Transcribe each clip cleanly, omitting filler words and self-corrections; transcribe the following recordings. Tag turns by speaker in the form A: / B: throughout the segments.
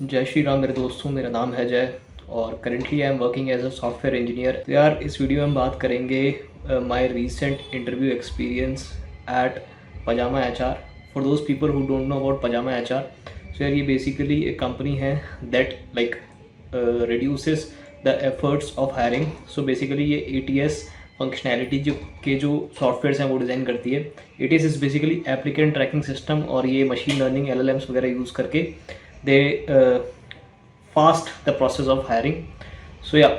A: जय श्री राम मेरे दोस्तों, मेरा नाम है जय और currently I am working as a software engineer. तो यार इस वीडियो में हम बात करेंगे my recent interview experience at Pajama HR. For those people who don't know about Pajama HR, so यार ये बेसिकली एक कंपनी है that like reduces the efforts of hiring. So basically ये एटीएस फंक्शनैलिटी जो सॉफ्टवेयर्स हैं वो design करती है। ATS is basically applicant tracking system और ये मशीन लर्निंग एलएलएम्स वगैरह यूज़ करके they fast the process of hiring. So yeah,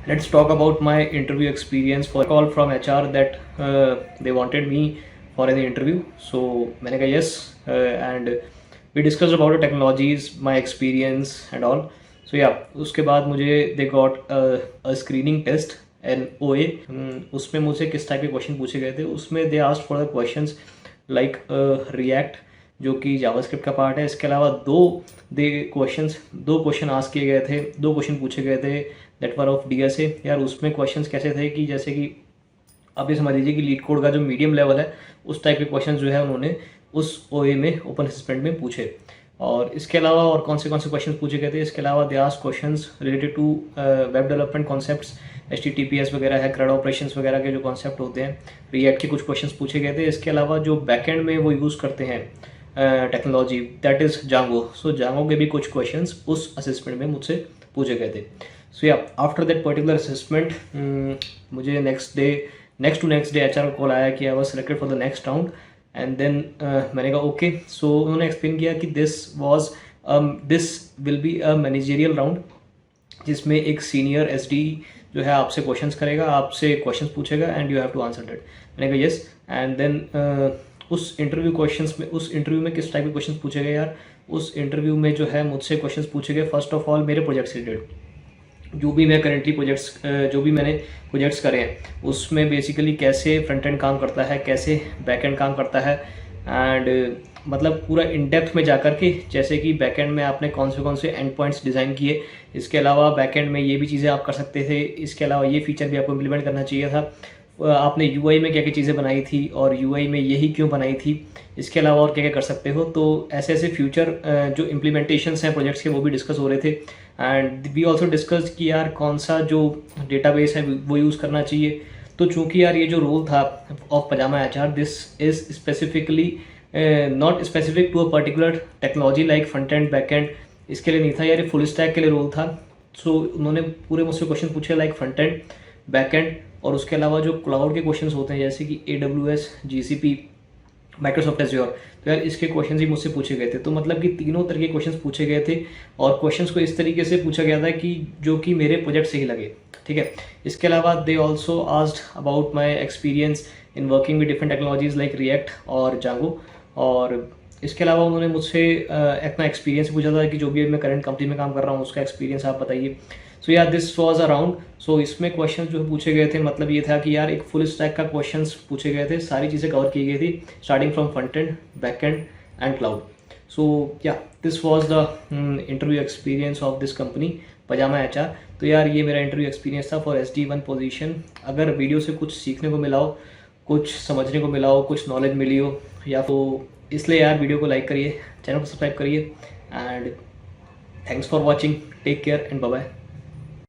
A: let's talk about my interview experience. For a call from HR that they wanted me for an interview, so मैंने कहा yes, and we discussed about the technologies, my experience and all. So yeah, उसके बाद मुझे they got a screening test and OA. उसमें मुझसे किस type के question पूछे गए थे। उसमें they asked for the questions like React जो कि जावास्क्रिप्ट का पार्ट है। इसके अलावा दो क्वेश्चन आस्क किए गए थे, दो क्वेश्चन पूछे गए थे दैट वर ऑफ डीएसए। यार उसमें क्वेश्चंस कैसे थे कि जैसे कि आप ये समझ लीजिए कि लीड कोड का जो मीडियम लेवल है उस टाइप के क्वेश्चन जो है उन्होंने उस ओए में ओपन असेसमेंट में पूछे। और इसके अलावा और कौन से क्वेश्चन पूछे गए थे, इसके अलावा they asked questions related to web development concepts, HTTPS वगैरह है, CRUD ऑपरेशंस वगैरह के जो कॉन्सेप्ट होते हैं, रिएक्ट के कुछ क्वेश्चंस पूछे गए थे। इसके अलावा जो बैकएंड में वो यूज़ करते हैं टेक्नोलॉजी दैट इज़ जांगो, सो जांगो के भी कुछ क्वेश्चंस उस असेसमेंट में मुझसे पूछे गए थे। So yeah after that particular assessment मुझे next to next day HR का कॉल आया कि I was selected for the next round and then मैंने कहा ओके। सो उन्होंने एक्सप्लेन किया कि this will be a managerial round जिसमें एक सीनियर SD जो है आपसे क्वेश्चंस करेगा, आपसे क्वेश्चंस पूछेगा and you have to answer that. मैंने कहा यस। एंड देन उस इंटरव्यू में किस टाइप के क्वेश्चंस पूछे गए यार, उस इंटरव्यू में जो है मुझसे क्वेश्चंस पूछे गए फर्स्ट ऑफ ऑल मेरे प्रोजेक्ट से रिलेटेड। जो भी मैंने प्रोजेक्ट्स करे हैं उसमें बेसिकली कैसे फ्रंट एंड काम करता है, कैसे बैक एंड काम करता है, एंड मतलब पूरा इन डेप्थ में जाकर के जैसे कि बैक एंड में आपने कौन से एंड पॉइंट्स डिज़ाइन किए, इसके अलावा बैक एंड में ये भी चीज़ें आप कर सकते थे, इसके अलावा ये फीचर भी आपको इम्प्लीमेंट करना चाहिए था, आपने UI में क्या क्या चीज़ें बनाई थी और UI में यही क्यों बनाई थी, इसके अलावा और क्या क्या कर सकते हो। तो ऐसे फ्यूचर जो इम्प्लीमेंटेशंस हैं प्रोजेक्ट्स के वो भी डिस्कस हो रहे थे। एंड वी ऑल्सो डिस्कस कि यार कौन सा जो डेटाबेस है वो यूज़ करना चाहिए। तो चूँकि यार ये जो रोल था ऑफ पजामा HR, this is specifically not specific to a particular technology like front end back end, इसके लिए नहीं था यार, ये फुल स्टैक के लिए रोल था। सो उन्होंने पूरे मुझसे क्वेश्चन पूछे like front end, back and और उसके अलावा जो क्लाउड के क्वेश्चंस होते हैं जैसे कि AWS, GCP, माइक्रोसॉफ्ट एज़्योर, तो यार इसके क्वेश्चंस ही मुझसे पूछे गए थे। तो मतलब कि तीनों तरह के क्वेश्चंस पूछे गए थे और क्वेश्चंस को इस तरीके से पूछा गया था कि जो कि मेरे प्रोजेक्ट से ही लगे, ठीक है। इसके अलावा they also asked about my experience in working with different technologies like react और जांगो। और इसके अलावा उन्होंने मुझसे अपना एक्सपीरियंस पूछा था कि जो भी मैं करंट कंपनी में काम कर रहा हूँ उसका एक्सपीरियंस आप बताइए। सो यार दिस वाज अ राउंड। सो इसमें क्वेश्चन जो पूछे गए थे मतलब ये था कि यार एक फुल स्टैक का क्वेश्चंस पूछे गए थे, सारी चीज़ें कवर की गई थी starting from front end, back end and cloud. So yeah this was the interview experience of this company Pajama HR। तो यार ये मेरा इंटरव्यू एक्सपीरियंस था फॉर SD1 पोजीशन। अगर वीडियो से कुछ सीखने को मिला हो, कुछ समझने को मिला हो, कुछ नॉलेज मिली हो या तो इसलिए यार वीडियो को लाइक करिए, चैनल को सब्सक्राइब करिए and thanks for watching, take care and bye bye.